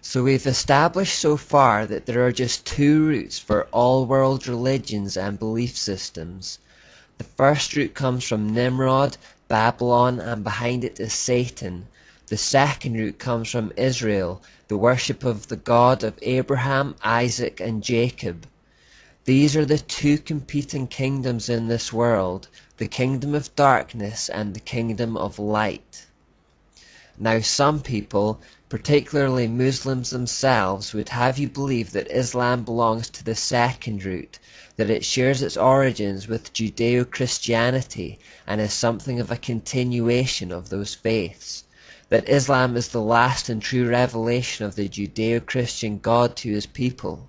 So we've established so far that there are just two routes for all world religions and belief systems. The first route comes from Nimrod, Babylon, and behind it is Satan. The second route comes from Israel, the worship of the God of Abraham, Isaac, and Jacob. These are the two competing kingdoms in this world, the kingdom of darkness and the kingdom of light. Now some people, particularly Muslims themselves, would have you believe that Islam belongs to the second route, that it shares its origins with Judeo-Christianity and is something of a continuation of those faiths, that Islam is the last and true revelation of the Judeo-Christian God to his people.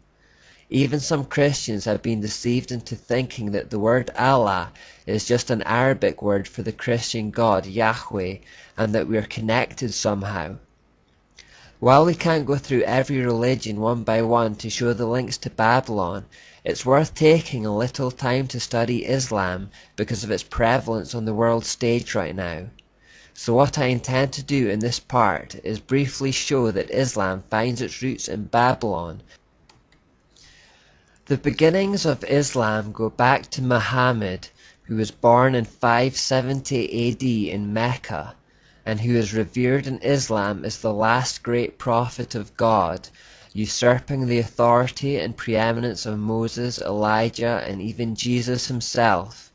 Even some Christians have been deceived into thinking that the word Allah is just an Arabic word for the Christian God, Yahweh, and that we are connected somehow. While we can't go through every religion one by one to show the links to Babylon, it's worth taking a little time to study Islam because of its prevalence on the world stage right now. So what I intend to do in this part is briefly show that Islam finds its roots in Babylon. The beginnings of Islam go back to Muhammad, who was born in 570 AD in Mecca, and who is revered in Islam as the last great prophet of God, usurping the authority and preeminence of Moses, Elijah, and even Jesus himself.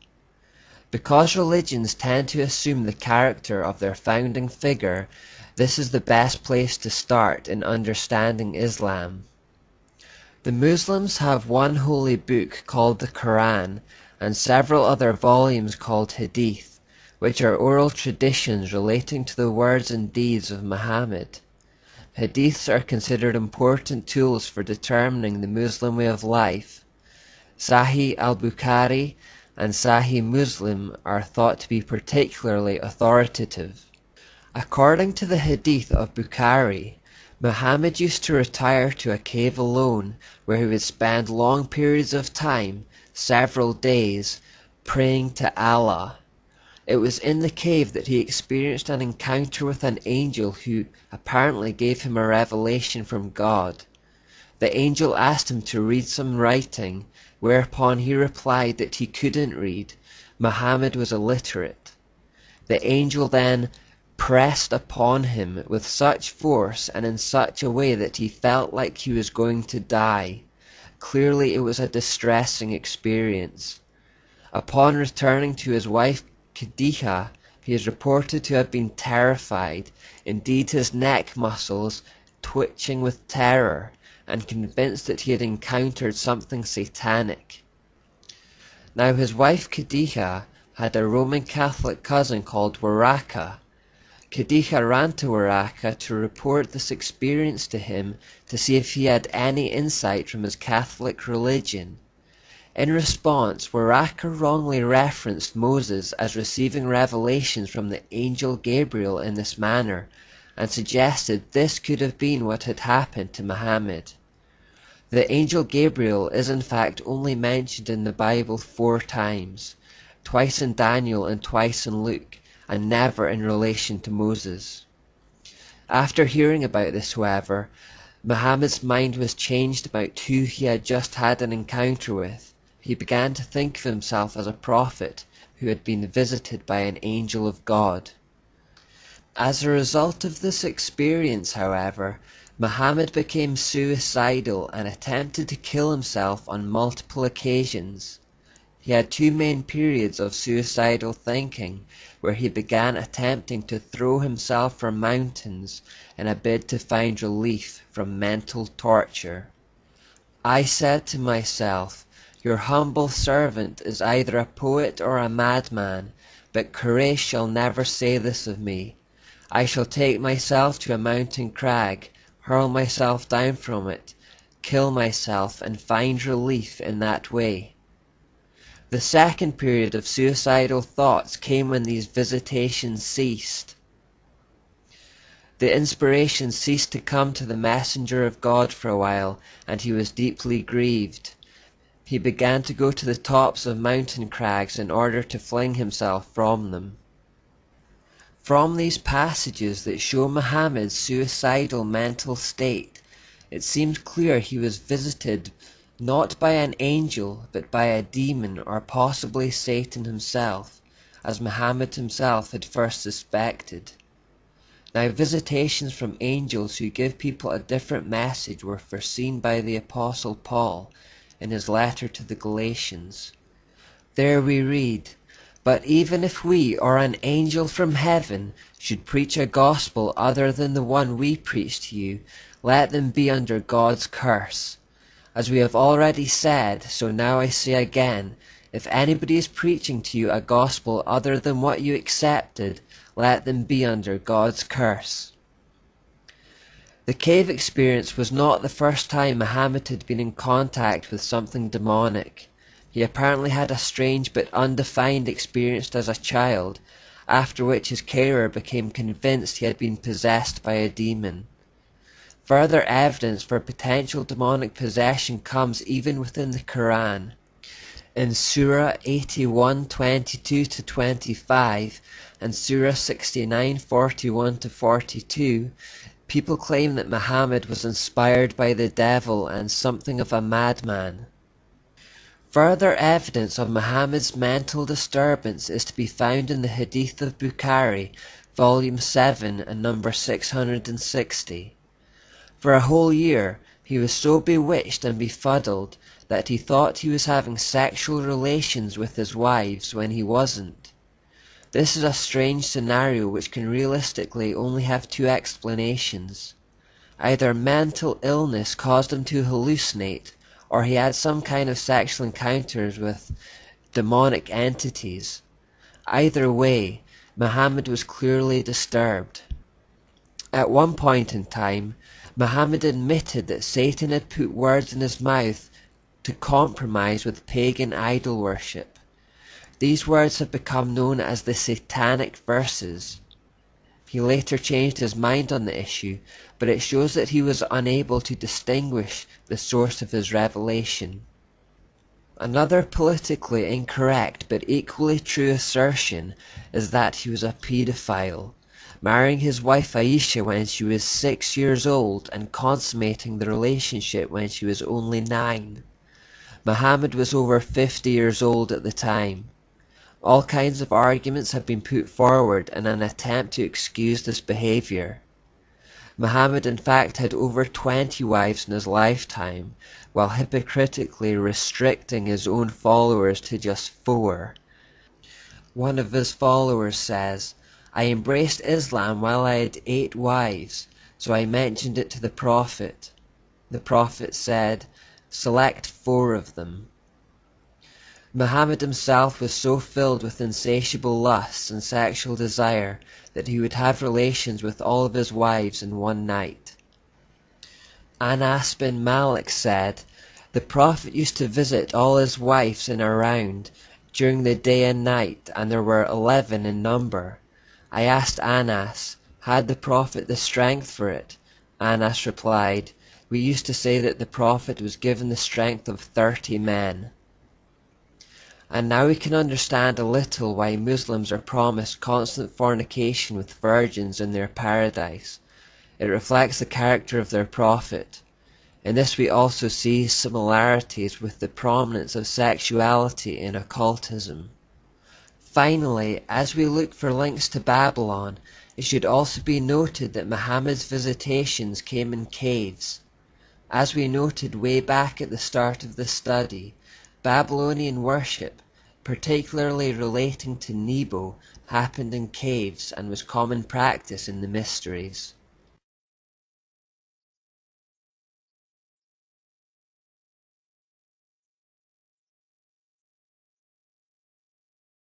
Because religions tend to assume the character of their founding figure, this is the best place to start in understanding Islam. The Muslims have one holy book called the Quran and several other volumes called Hadith, which are oral traditions relating to the words and deeds of Muhammad. Hadiths are considered important tools for determining the Muslim way of life. Sahih al-Bukhari and Sahih Muslim are thought to be particularly authoritative. According to the Hadith of Bukhari, Muhammad used to retire to a cave alone, where he would spend long periods of time, several days, praying to Allah. It was in the cave that he experienced an encounter with an angel who apparently gave him a revelation from God. The angel asked him to read some writing, whereupon he replied that he couldn't read. Muhammad was illiterate. The angel then pressed upon him with such force and in such a way that he felt like he was going to die. Clearly it was a distressing experience. Upon returning to his wife Khadija, he is reported to have been terrified, indeed his neck muscles twitching with terror, and convinced that he had encountered something satanic. Now his wife Khadija had a Roman Catholic cousin called Waraka. Khadija ran to Waraka to report this experience to him to see if he had any insight from his Catholic religion. In response, Waraka wrongly referenced Moses as receiving revelations from the angel Gabriel in this manner, and suggested this could have been what had happened to Muhammad. The angel Gabriel is in fact only mentioned in the Bible 4 times, twice in Daniel and twice in Luke, and never in relation to Moses. After hearing about this, however, Muhammad's mind was changed about who he had just had an encounter with. He began to think of himself as a prophet who had been visited by an angel of God. As a result of this experience, however, Muhammad became suicidal and attempted to kill himself on multiple occasions. He had 2 main periods of suicidal thinking, where he began attempting to throw himself from mountains in a bid to find relief from mental torture. I said to myself, "Your humble servant is either a poet or a madman, but Quraysh shall never say this of me. I shall take myself to a mountain crag, hurl myself down from it, kill myself, and find relief in that way." The second period of suicidal thoughts came when these visitations ceased. The inspiration ceased to come to the messenger of God for a while, and he was deeply grieved. He began to go to the tops of mountain crags in order to fling himself from them. From these passages that show Muhammad's suicidal mental state, it seems clear he was visited not by an angel but by a demon, or possibly Satan himself, as Mohammed himself had first suspected. Now, visitations from angels who give people a different message were foreseen by the Apostle Paul in his letter to the Galatians. There we read, "But even if we or an angel from heaven should preach a gospel other than the one we preach to you, let them be under God's curse. As we have already said, so now I say again, if anybody is preaching to you a gospel other than what you accepted, let them be under God's curse." The cave experience was not the first time Mohammed had been in contact with something demonic. He apparently had a strange but undefined experience as a child, after which his carer became convinced he had been possessed by a demon. Further evidence for potential demonic possession comes even within the Quran. In Surah 81:22-25 and Surah 69:41-42, people claim that Muhammad was inspired by the devil and something of a madman. Further evidence of Muhammad's mental disturbance is to be found in the Hadith of Bukhari, volume 7 and number 660. For a whole year, he was so bewitched and befuddled that he thought he was having sexual relations with his wives when he wasn't. This is a strange scenario which can realistically only have two explanations. Either mental illness caused him to hallucinate, or he had some kind of sexual encounters with demonic entities. Either way, Muhammad was clearly disturbed. At one point in time, Muhammad admitted that Satan had put words in his mouth to compromise with pagan idol worship. These words have become known as the Satanic Verses. He later changed his mind on the issue, but it shows that he was unable to distinguish the source of his revelation. Another politically incorrect but equally true assertion is that he was a paedophile, marrying his wife Aisha when she was 6 years old and consummating the relationship when she was only 9. Muhammad was over 50 years old at the time. All kinds of arguments have been put forward in an attempt to excuse this behavior. Muhammad in fact had over 20 wives in his lifetime, while hypocritically restricting his own followers to just 4. One of his followers says, "I embraced Islam while I had 8 wives, so I mentioned it to the Prophet. The Prophet said, 'Select 4 of them.'" Muhammad himself was so filled with insatiable lusts and sexual desire that he would have relations with all of his wives in one night. Anas bin Malik said, "The Prophet used to visit all his wives in a round during the day and night, and there were 11 in number. I asked Anas, had the Prophet the strength for it? Anas replied, we used to say that the Prophet was given the strength of 30 men. And now we can understand a little why Muslims are promised constant fornication with virgins in their paradise. It reflects the character of their Prophet. In this we also see similarities with the prominence of sexuality in occultism. Finally, as we look for links to Babylon, it should also be noted that Muhammad's visitations came in caves. As we noted way back at the start of this study, Babylonian worship, particularly relating to Nebo, happened in caves and was common practice in the mysteries.